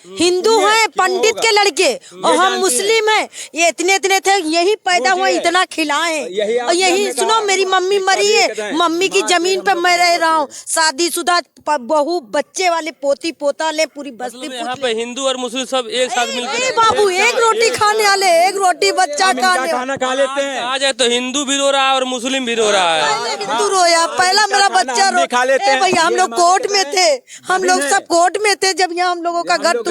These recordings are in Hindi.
हिंदू हैं, पंडित के लड़के, और हम मुस्लिम हैं। ये इतने इतने थे, यही पैदा हुआ, इतना खिलाए हैं। और यही सुनो, मेरी मम्मी मरी है, मम्मी की जमीन पे मैं रह रहा हूँ, शादीशुदा बहू बच्चे वाले, पोती पोता ले, पूरी बस्ती। यहाँ पे हिंदू और मुस्लिम सब एक साथ मिलकर बाबू एक रोटी खाने वाले, एक रोटी बच्चा खाने खा लेते हैं। आ जाए तो हिंदू भी रो रहा है और मुस्लिम भी रो रहा है। हिंदू रोया, पहला मेरा बच्चा रो खा लेते हैं। भैया, हम लोग कोर्ट में थे, हम लोग सब कोर्ट में थे जब यहाँ हम लोगों का घर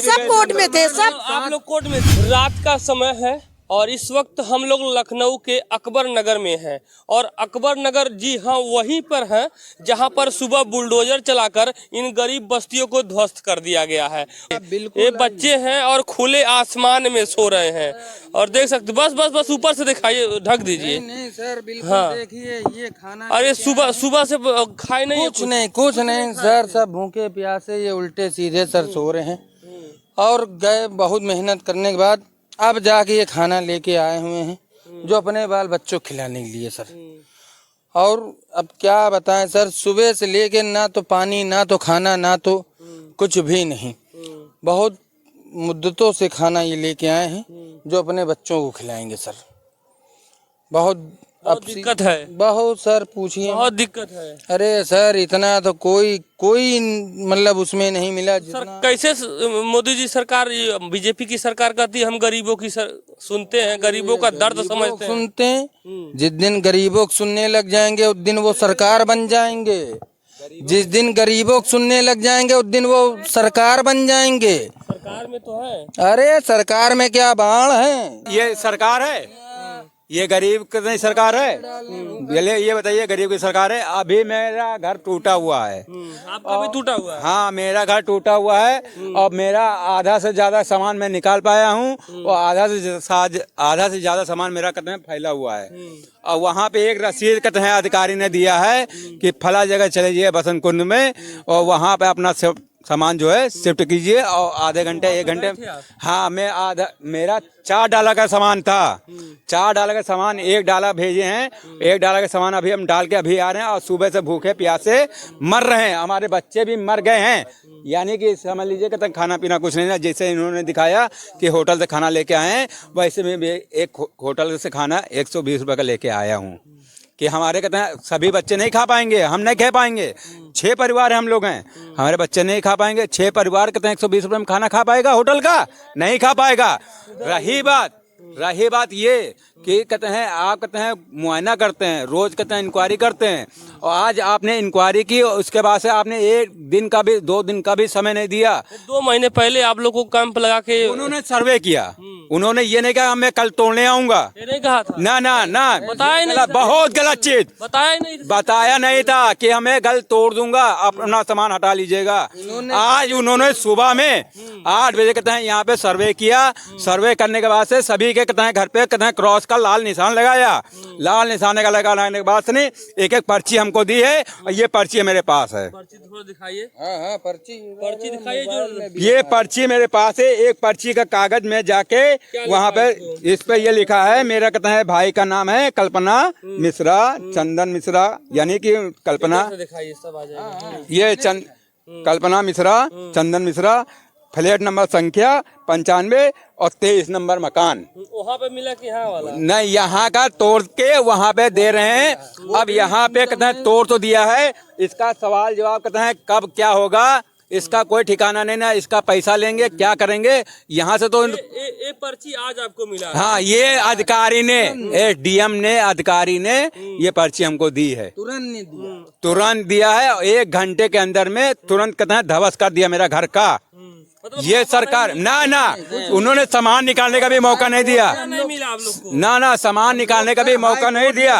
सब कोर्ट में थे सब। आप लोग कोर्ट में, रात का समय है और इस वक्त हम लोग लखनऊ के अकबर नगर में हैं और अकबर नगर, जी हाँ, वहीं पर है जहां पर सुबह बुलडोजर चलाकर इन गरीब बस्तियों को ध्वस्त कर दिया गया है। ये बच्चे हैं और खुले आसमान में सो रहे हैं और देख सकते, बस बस बस ऊपर से दिखाइए, ढक दीजिए। नहीं सर, बिल्कुल हाँ। देखिए ये खाना। अरे सुबह सुबह से खाए नहीं, कुछ नहीं सर, सब भूखे प्यासे ये उल्टे सीधे सर सो रहे हैं और गए बहुत मेहनत करने के बाद अब जाके ये खाना लेके आए हुए हैं जो अपने बाल बच्चों खिलाने के लिए सर। और अब क्या बताएं सर, सुबह से लेके ना तो पानी, ना तो खाना, ना तो कुछ भी नहीं, बहुत मुद्दतों से खाना ये लेके आए हैं जो अपने बच्चों को खिलाएंगे सर। बहुत अब दिक्कत है, बहुत सर, पूछिए, बहुत दिक्कत है। अरे सर इतना तो कोई मतलब उसमें नहीं मिला सर जितना। कैसे मोदी जी सरकार, बीजेपी की सरकार कहती है हम गरीबों की सुनते हैं, गरीबों का दर्द समझते हैं। सुनते हैं, जिस दिन गरीबों को सुनने लग जाएंगे उस दिन वो सरकार बन जाएंगे। जिस दिन गरीबों को सुनने लग जाएंगे उस दिन वो सरकार बन जाएंगे। सरकार में तो है, अरे सरकार में क्या बाढ़ है? ये सरकार है, ये गरीब की सरकार है। ये बताइए, गरीब की सरकार है। अभी मेरा घर टूटा हुआ है। आपका भी टूटा हुआ है? हाँ, मेरा घर टूटा हुआ है और मेरा आधा से ज्यादा सामान मैं निकाल पाया हूँ और आधा से ज्यादा सामान मेरा कहते हैं फैला हुआ है। और वहाँ पे एक रसीद कहते हैं अधिकारी ने दिया है कि फला जगह चले जाइए बसंत कुंड में और वहाँ पे अपना सामान जो है शिफ्ट कीजिए और आधे घंटे 1 घंटे। हाँ, मेरा 4 डाला का सामान था, 4 डाला का सामान 1 डाला भेजे हैं, 1 डाला का सामान अभी हम डाल के अभी आ रहे हैं और सुबह से भूखे प्यासे मर रहे हैं। हमारे बच्चे भी मर गए हैं, यानी कि समझ लीजिए कि खाना पीना कुछ नहीं है। जैसे इन्होंने दिखाया कि होटल से खाना लेके आए हैं, वैसे में भी एक होटल से खाना 120 रुपये का लेके आया हूँ कि हमारे कहते हैं सभी बच्चे नहीं खा पाएंगे, हम नहीं खा पाएंगे। 6 परिवार हम लोग हैं, हमारे बच्चे नहीं खा पाएंगे। 6 परिवार कहते हैं 120 रुपये में खाना खा पाएगा होटल का? नहीं खा पाएगा। रही बात ये कि कहते हैं आप कहते हैं मुआयना करते हैं, रोज कहते हैं इंक्वायरी करते हैं और आज आपने इंक्वायरी की और उसके बाद से आपने 1 दिन का भी 2 दिन का भी समय नहीं दिया। 2 महीने पहले आप लोग को कैंप लगा के उन्होंने सर्वे किया, उन्होंने ये नहीं कहा मैं कल तोड़ने आऊंगा, ये नहीं कहा था? ना बताया नहीं, बहुत गलत चीज बताया नहीं था कि हमें कल तोड़ दूंगा, अपना सामान हटा लीजिएगा। आज उन्होंने सुबह में 8 बजे कहते हैं यहाँ पे सर्वे किया, सर्वे करने के बाद से सभी के कहते हैं घर पे कहते हैं क्रॉस का लाल निशान लगाया। लाल निशान का लगाने के बाद से नहीं, एक पर्ची हमको दी है और ये पर्ची मेरे पास है। पर्ची थोड़ा दिखाइए। हाँ, पर्ची दिखाइए जो ये पर्ची मेरे पास है। एक पर्ची का कागज में जाके वहाँ पे इस पे ये लिखा है, मेरा कहते हैं भाई का नाम है कल्पना मिश्रा, चंदन मिश्रा, यानी कि कल्पना, दिखाइए सब आ जाएगा। ये कल्पना मिश्रा, चंदन मिश्रा, फ्लैट नंबर संख्या 95 और 23 नंबर मकान। वहाँ पे मिला कि यहाँ वाला? नहीं, यहाँ का तोड़ के वहाँ पे दे रहे हैं। अब यहाँ पे कहते हैं तोड़ तो दिया है, इसका सवाल जवाब कहते हैं कब क्या होगा इसका कोई ठिकाना नहीं ना। इसका पैसा लेंगे, क्या करेंगे यहाँ से तो ये पर्ची आज आपको मिला? हाँ, ये अधिकारी ने, डीएम ने, अधिकारी ने ये पर्ची हमको दी है। तुरंत दिया है, 1 घंटे के अंदर में तुरंत कहते हैं ध्वस्त कर दिया मेरा घर का। ये सरकार ना उन्होंने सामान निकालने का भी मौका नहीं दिया। नहीं मिला आप लोग को? ना सामान निकालने का भी मौका नहीं दिया।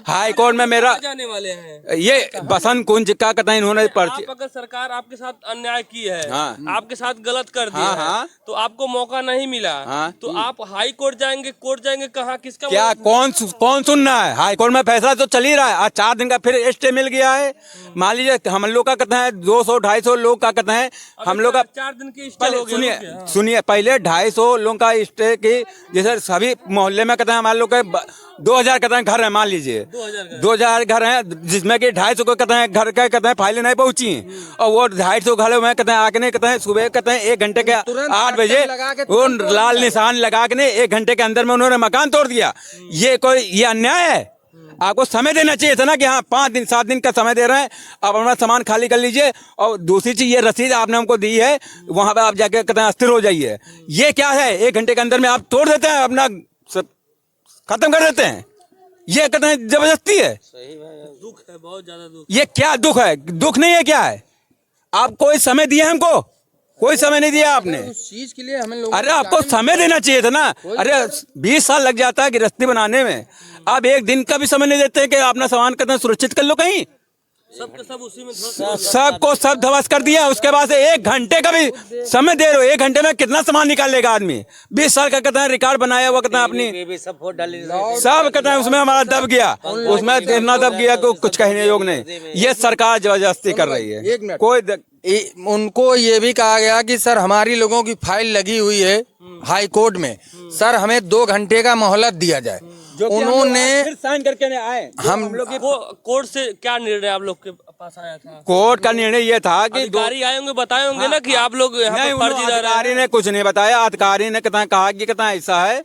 हाई कोर्ट में मेरा जाने वाले हैं ये बसंत कुंज का कहते हैं इन्होंने पर्ची। अगर सरकार आपके साथ अन्याय की है, हाँ, आपके साथ गलत कर दिया है, तो आपको मौका नहीं मिला, तो आप हाई कोर्ट जाएंगे, कहाँ, किसका क्या कौन सुनना है? हाई कोर्ट में फैसला तो चल ही रहा है। आज 4 दिन का फिर स्टे मिल गया है। मान लीजिए हम लोग का कहते हैं 200-250 लोग का कहते हैं हम लोग का 4 दिन की स्टे पहले हो गया सुनिए लोग के, हाँ। सुनिए, पहले 250 लोगों का स्टे की, जैसे सभी मोहल्ले में कहते हैं हमारे लोग के 2000 कहते हैं घर है, मान लीजिए 2000 घर हैं, जिसमें कि 250 को कहते हैं घर का कहते हैं फाइलें नहीं पहुंची हैं। और वो 250 घरों में कहते हैं आके कहते हैं सुबह कहते हैं 1 घंटे के 8 बजे वो लाल निशान लगा के 1 घंटे के अंदर में उन्होंने मकान तोड़ दिया। ये अन्याय है। आपको समय देना चाहिए था ना कि हाँ 5 दिन 7 दिन का समय दे रहे हैं, आप अपना सामान खाली कर लीजिए। और दूसरी चीज, ये रसीद आपने हमको दी है, वहां पे आप जाके कहते हैं अस्थिर हो जाइए। ये क्या है, 1 घंटे के अंदर में आप तोड़ देते हैं, अपना सब खत्म कर देते हैं। ये कहते हैं जबरदस्ती है। दुख है, बहुत ज्यादा दुख। ये क्या दुख है? दुख नहीं है, क्या है? आप कोई समय दिए हमको? कोई समय नहीं दिया आपने उस चीज के लिए हमें लोग। अरे आपको समय देना चाहिए था ना। अरे 20 साल लग जाता है गिरस्ती बनाने में, आप 1 दिन का भी समय नहीं देते कि अपना सामान कितना सुरक्षित कर लो कहीं। सब उसी में सबको सब ध्वस्त कर दिया। उसके बाद से 1 घंटे का भी समय दे रहे हो, 1 घंटे में कितना सामान निकाल लेगा आदमी? 20 साल का कहते हैं रिकॉर्ड बनाया हुआ, कहते हैं अपनी सब कहते हैं उसमें हमारा दब गया, उसमें इतना दब गया कि कुछ कहने योग नहीं। ये सरकार जबरदस्ती कर रही है। कोई उनको ये भी कहा गया कि सर हमारी लोगों की फाइल लगी हुई है हाई कोर्ट में, सर हमें 2 घंटे का मोहलत दिया जाए। उन्होंने फिर साइन करके नहीं आए। हम लोग कोर्ट से क्या निर्णय आप लोग के पास आया था? कोर्ट का निर्णय ये था कि अधिकारी आए होंगे, बताए होंगे ना कि आप लोग यहाँ पे फर्जीदार हैं। अधिकारी ने कुछ नहीं बताया। अधिकारी ने कहा कि ऐसा है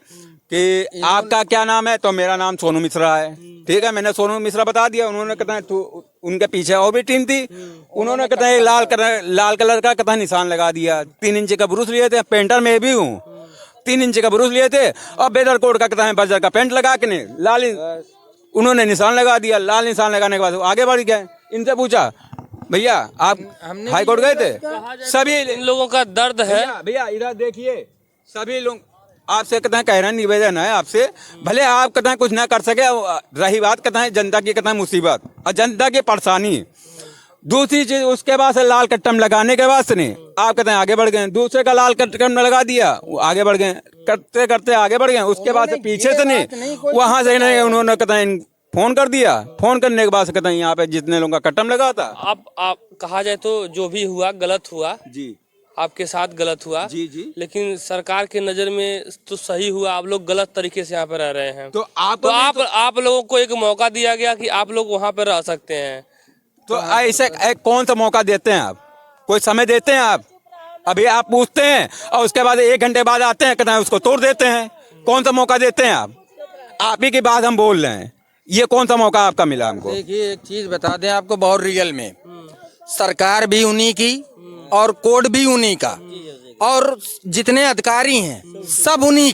कि आपका क्या नाम है, तो मेरा नाम सोनू मिश्रा है। ठीक है, मैंने सोनू मिश्रा बता दिया। उन्होंने उनके पीछे और भी टीम थी, उन्होंने लाल कलर का निशान लगा दिया। 3 इंच का ब्रूस लिए थे, पेंटर में भी हूँ, 3 इंच का ब्रूस लिए थे। और बेदर कोट का बजर का पेंट लगा के लाल उन्होंने निशान लगा दिया। लाल निशान लगाने के बाद आगे बढ़ गए। इनसे पूछा, भैया आप हाई कोर्ट गए थे? सभी इन लोगों का दर्द है। भैया इधर देखिए, सभी लोग आपसे कहते हैं कह रहे हैं, निवेदन है आपसे, भले आप कहते हैं कुछ ना कर सके, रही बात कहते हैं जनता की कहते हैं मुसीबत और जनता की परेशानी। दूसरी चीज, उसके बाद से लाल कट्टम लगाने के बाद से नहीं आप कहते हैं आगे बढ़ गए। दूसरे का लाल कट्टम लगा दिया, वो आगे बढ़ गए, करते करते आगे बढ़ गए। उसके बाद से पीछे से नहीं, वहां से नहीं, उन्होंने कहते हैं फोन कर दिया। फोन करने के बाद से कहते हैं यहाँ पे जितने लोगों का कट्टम लगा था। आप कहा जाए तो जो भी हुआ गलत हुआ जी, आपके साथ गलत हुआ जी। लेकिन सरकार के नजर में तो सही हुआ। आप लोग गलत तरीके से यहाँ पे रह रहे हैं, तो आप लोगों को एक मौका दिया गया कि आप लोग वहाँ पे रह सकते हैं। तो ऐसे कौन सा मौका देते हैं आप? कोई समय देते हैं आप? अभी आप पूछते हैं और उसके बाद 1 घंटे बाद आते हैं, कहते हैं उसको तोड़ देते हैं। कौन सा मौका देते हैं आप? आप ही की बात हम बोल रहे हैं, ये कौन सा मौका आपका मिला हमको? देखिए एक चीज बता दें आपको, बहुत रियल में सरकार भी उन्हीं की और कोर्ट भी उन्हीं का और जितने अधिकारी हैं सब उन्हीं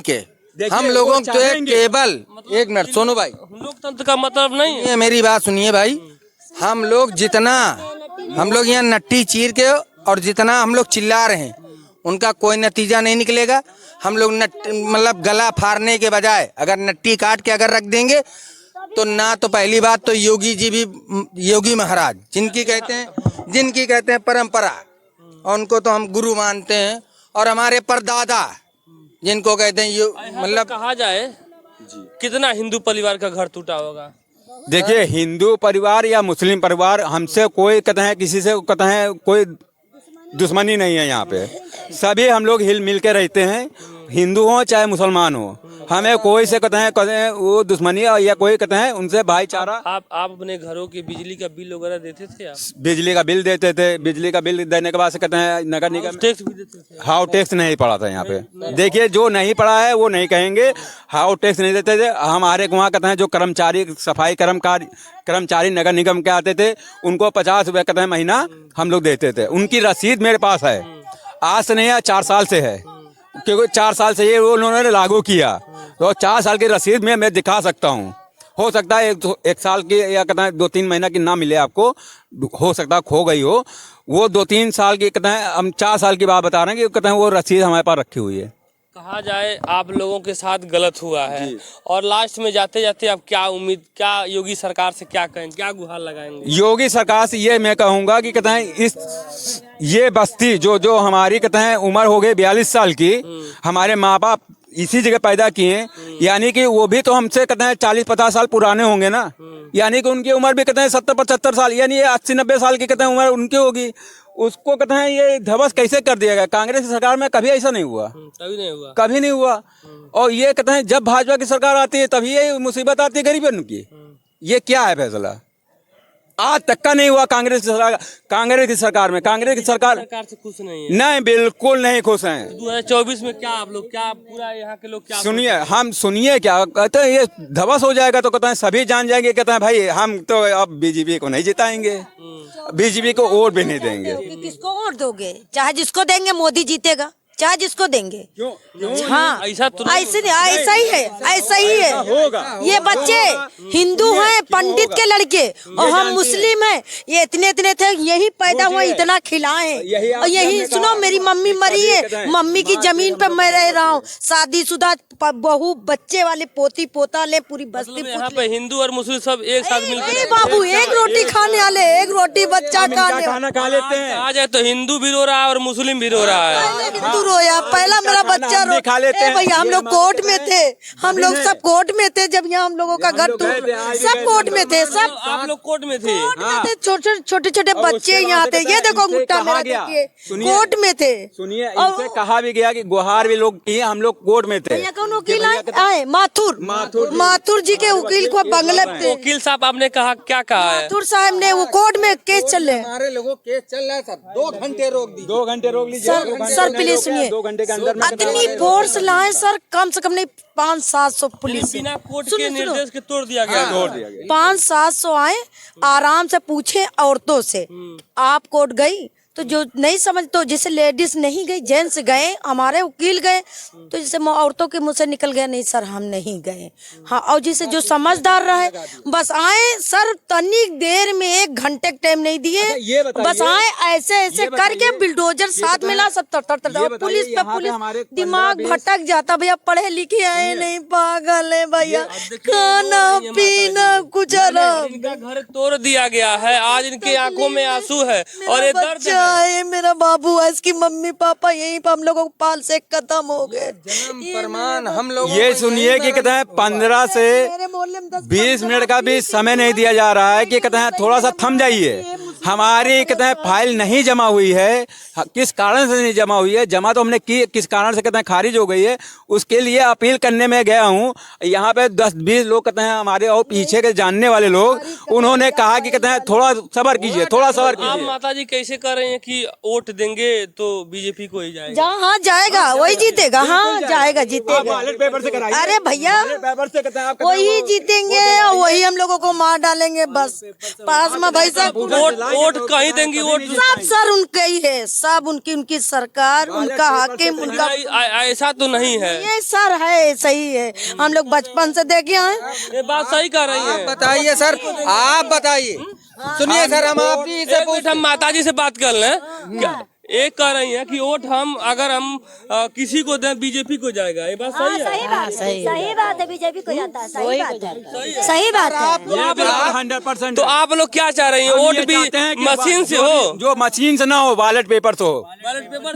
के। हम लोगों तो केवल एक मिनट सोनू भाई, लोकतंत्र का मतलब नहीं है। ये मेरी बात सुनिए भाई, हम लोग यहाँ नट्टी चीर के और जितना हम लोग चिल्ला रहे हैं उनका कोई नतीजा नहीं निकलेगा। हम लोग मतलब गला फाड़ने के बजाय अगर नट्टी काट के अगर रख देंगे तो ना, तो पहली बात तो योगी जी भी, योगी महाराज जिनकी कहते हैं परंपरा, और उनको तो हम गुरु मानते हैं, और हमारे परदादा जिनको कहते हैं मतलब कहा जाए कितना हिंदू परिवार का घर टूटा होगा? देखिए, हिंदू परिवार या मुस्लिम परिवार, हमसे कोई कहते हैं किसी से कहते हैं कोई दुश्मनी नहीं है। यहाँ पे सभी हम लोग हिल मिल के रहते हैं, हिंदू हो चाहे मुसलमान हो। हमें कोई से कहते हैं वो दुश्मनी या कोई कहते हैं उनसे भाईचारा। आप अपने घरों के बिजली का बिल वगैरह देते थे आप? बिजली का बिल देते थे। बिजली का बिल देने के बाद से कहते हैं नगर निगम टैक्स भी देते थे? हाउ टैक्स नहीं पड़ा था यहाँ पे। देखिए, जो नहीं पड़ा है वो नहीं कहेंगे, हाउ टैक्स नहीं देते थे। हमारे वहाँ कहते हैं जो कर्मचारी, सफाई कर्मचारी नगर निगम के आते थे, उनको 50 रुपये कहते हैं महीना हम लोग देते थे। उनकी रसीद मेरे पास है, आज से नहीं है, 4 साल से है, क्योंकि 4 साल से ये वो उन्होंने लागू किया। तो 4 साल की रसीद में मैं दिखा सकता हूँ। हो सकता है एक साल की या कहते हैं 2-3 महीना की ना मिले आपको, हो सकता है खो गई हो। वो 2-3 साल की कहते हैं, हम 4 साल की बात बता रहे हैं कि कहते हैं वो रसीद हमारे पास रखी हुई है। कहा जाए आप लोगों के साथ गलत हुआ है और लास्ट में जाते जाते आप क्या योगी सरकार से क्या कहेंगे, क्या गुहार लगाएंगे? योगी सरकार से ये मैं कहूँगा कि कहते हैं ये बस्ती जो हमारी कहते हैं उम्र हो गई 42 साल की, हमारे माँ बाप इसी जगह पैदा किए, यानी कि वो भी तो हमसे कहते हैं 40-50 साल पुराने होंगे ना, यानी कि उनकी उम्र भी कहते हैं 70-75 साल, यानी 80-90 साल की कहते हैं उम्र उनकी होगी। उसको कहते हैं ये ध्वस्त कैसे कर दिया गया। कांग्रेस की सरकार में कभी ऐसा नहीं हुआ, कभी नहीं हुआ। कभी नहीं हुआ। और ये कहते हैं जब भाजपा की सरकार आती है तभी ये मुसीबत आती है गरीबों की। ये क्या है फैसला? आज तक का नहीं हुआ कांग्रेस की सरकार में। कांग्रेस की सरकार से खुश नहीं है। नहीं, बिल्कुल नहीं खुश हैं। 2024 में क्या आप लोग, क्या पूरा यहाँ के लोग क्या सुनिए क्या कहते हैं, ये ध्वस्त हो जाएगा तो कहते हैं सभी जान जाएंगे। कहते हैं भाई हम तो अब बीजेपी को नहीं जिताएंगे, बीजेपी को वोट भी नहीं देंगे। किसको वोट दोगे? चाहे जिसको देंगे मोदी जीतेगा, चाहे जिसको देंगे। क्यों? हाँ, ऐसा तो ऐसे नहीं, ऐसा ही है, ऐसा ही है। होगा। ये बच्चे हिंदू हैं, पंडित के लड़के, और हम मुस्लिम हैं। ये इतने इतने थे, यही पैदा हुए, इतना खिलाए। और यही सुनो, मेरी मम्मी मरी है, मम्मी की जमीन पे मैं रह रहा हूँ। शादीशुदा बहू बच्चे वाले पोती पोता ले पूरी बस्ती। यहाँ पे हिंदू और मुस्लिम सब एक साथ मिलकर बाबू एक रोटी खाने वाले, एक रोटी बच्चा खाना खा लेते हैं। आ जाए तो हिंदू भी रो रहा है और मुस्लिम भी रो रहा है। हिंदू रोया, पहला मेरा बच्चा रो। खा लेते हैं। भैया हम लोग कोर्ट में थे, हम लोग सब कोर्ट में थे जब यहाँ हम लोगों का घर टूट, सब कोर्ट में थे, सब आप लोग कोर्ट में थे। छोटे छोटे बच्चे यहाँ थे। ये देखो गुट्टा मेरा देखिए, कोर्ट में थे। सुनिए, इनसे कहा भी गया कि गुहार भी लोग किए, हम लोग कोर्ट में थे। कौन वकील आए? माथुर जी के वकील को बंगले पे। वकील साहब आपने कहा, क्या कहा है? माथुर साहब ने वो कोर्ट में केस चल रहे। हमारे लोगों केस चल रहा है सर, 2 घंटे रोक दी। 2 घंटे रोक लीजिए सर प्लीज सुनिए, 2 घंटे के अंदर इतनी फोर्स लाए सर, कम से कम नहीं 500-700 पुलिस। बिना कोर्ट के निर्देश के तोड़ दिया गया। 500-700 आए, आराम से पूछे औरतों से, आप कोर्ट गई? तो जो नहीं समझ, तो जैसे लेडीज नहीं गई, जेंट्स गए, हमारे वकील गए, तो जैसे औरतों के मुंह से निकल गया, नहीं सर हम नहीं गए। हाँ, और जिसे जो समझदार रहे बस आए सर, तनी देर में 1 घंटे टाइम नहीं दिए, बस आए ऐसे ऐसे करके, बिल्डोजर साथ मिला, सब तर पुलिस पे पुलिस। दिमाग भटक जाता भैया, पढ़े लिखे आए नहीं, पागल है भैया, खाना पीना कुछ आराम। इनका घर तोड़ दिया गया है, आज इनके आंखों में आंसू है और ये दर्द है। मेरा बाबू है, इसकी मम्मी पापा यहीं पर हम लोगों को पाल से खत्म हो गए। जन्म प्रमाण हम लोग ये सुनिए कि कहते हैं 15 से 20 मिनट का भी समय नहीं दिया जा रहा है कि कहते हैं थोड़ा सा थम जाइए। हमारी कहते हैं फाइल नहीं जमा हुई है, किस कारण से नहीं जमा हुई है, जमा तो हमने की, किस कारण से कहते हैं खारिज हो गई है, उसके लिए अपील करने में गया हूँ। यहाँ पे 10-20 लोग कहते हैं हमारे और पीछे के जानने वाले लोग, उन्होंने कहा कि कहते हैं थोड़ा सब्र कीजिए, थोड़ा सब्र कीजिए। आप माता जी कैसे कर रहे हैं कि वोट देंगे तो बीजेपी को ही जाएगा? हाँ जाएगा, वही जीतेगा। हाँ जाएगा, जीतेगा। बैलेट पेपर से कराइए। अरे भैया पेपर से कहते हैं वही जीतेंगे और वही हम लोगों को मार डालेंगे बस। पास में भाई साहब वोट कहीं देंगी, वोट सब सर उनके ही है, सब उनकी सरकार, उनका हाकिम, उनका। ऐसा तो नहीं है। ये सर है, सही है, हम लोग बचपन से देखे हैं। ये बात सही कर रही है। बताइए सर, आप बताइए। सुनिए सर, हम आपकी से हम माता जी से बात कर लें। एक कह रही है कि वोट हम अगर हम किसी को दें बीजेपी को जाएगा, ये बात सही है? सही बात है, बीजेपी को जाता है, सही बात है, सही बात है। 100%। तो आप लोग क्या चाह रही हैं? वोट भी मशीन से हो? जो मशीन से ना हो, बैलेट पेपर से हो।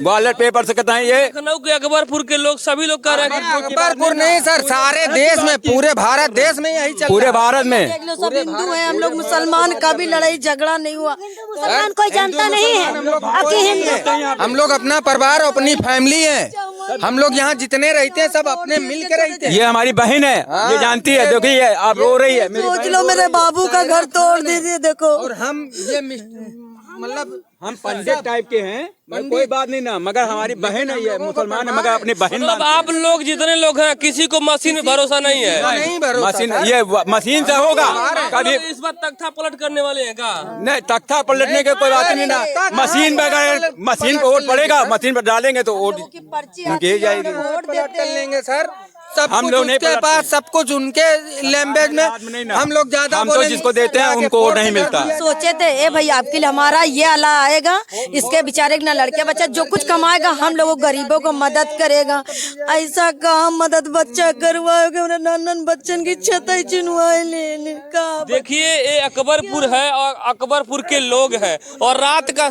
बैलेट पेपर से कहते हैं ये लखनऊ के अकबरपुर के लोग सभी लोग कह रहे हैं कि अकबरपुर नहीं सर, सारे देश में, पूरे भारत देश में यही चल पूरे भारत में। सब हिंदू हैं, हम लोग मुसलमान का भी लड़ाई झगड़ा नहीं हुआ। मुसलमान कोई जानता नहीं है, अभी हिंदू। हम लोग अपना परिवार, अपनी फैमिली है, हम लोग यहाँ जितने रहते हैं सब अपने मिल के रहते हैं। ये हमारी बहन है, ये जानती है। देखिए ये आप रो रही है। सोच लो मेरे बाबू का घर तोड़ दीजिए, देखो। और हम ये मतलब हम पंडित टाइप के हैं, कोई बात नहीं ना, मगर हमारी बहन है, ये मुसलमान है मगर अपनी बहन। मतलब आप लोग जितने लोग हैं किसी को मशीन में भरोसा नहीं है? नहीं भरोसा। मशीन, ये मशीन से होगा कभी। इस बार तख्ता पलट करने वाले हैं का? नहीं, तख्ता पलटने के कोई बात नहीं ना। मशीन पे मशीन पे वोट पड़ेगा, मशीन पे डालेंगे तो वोट उनकी जाएगी। पलट कर लेंगे सर, सब हम कुछ लोग नहीं उसके पलटते। पास, सब कुछ उनके लैंग्वेज में। हम लोग ज्यादा हम तो बोलेंगे, जिसको देते हैं उनको वोट नहीं मिलता। सोचे थे ए भाई आपके लिए हमारा ये अला आएगा, इसके बेचारे ना लड़के बच्चा जो कुछ कमाएगा हम लोगों गरीबों को मदद करेगा। ऐसा कहा मदद बच्चा करवाएगा, नन्नन बच्चन की छतई चिनवाए ले का। देखिए ये अकबरपुर है और अकबरपुर के लोग हैं और रात का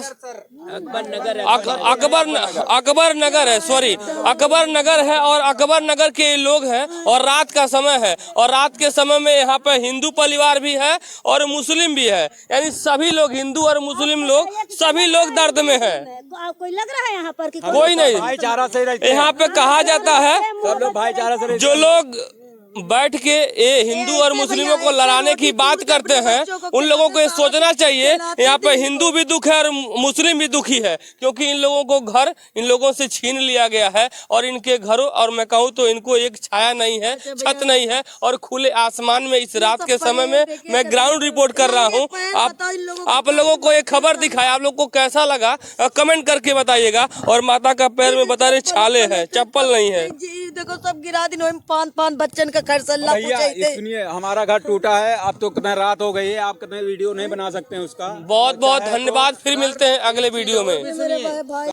अकबर नगर है, सॉरी अकबर नगर है। और अकबर नगर के लोग हैं और रात का समय है और रात के समय में यहाँ पे हिंदू परिवार भी है और मुस्लिम भी है, यानी सभी लोग हिंदू और मुस्लिम लोग सभी लोग दर्द में है। कोई लग रहा है यहाँ पर कि कोई नहीं, भाईचारा से रहते हैं। यहाँ पे कहा जाता है सब लोग भाईचारा से रहते जो लोग बैठ के ये हिंदू और मुस्लिमों को लड़ाने की बात करते हैं उन लोगों को ये सोचना चाहिए यहाँ पे हिंदू भी दुख है और मुस्लिम भी दुखी है, क्योंकि इन लोगों को घर इन लोगों से छीन लिया गया है और इनके घरों और मैं कहूँ तो इनको एक छाया नहीं है, छत नहीं है और खुले आसमान में इस रात के समय में मैं ग्राउंड रिपोर्ट कर रहा हूँ। आप लोगों को एक खबर दिखाया, आप लोग को कैसा लगा कमेंट करके बताइएगा। और माता का पैर में बता रहे छाले हैं, चप्पल नहीं है। देखो सब गिरा दिन पान बच्चन का खरसल्ला भैया सुनिए, हमारा घर टूटा है, अब तो कितना रात हो गई है, आप कितने वीडियो नहीं बना सकते हैं उसका। बहुत बहुत धन्यवाद, फिर मिलते हैं अगले वीडियो में।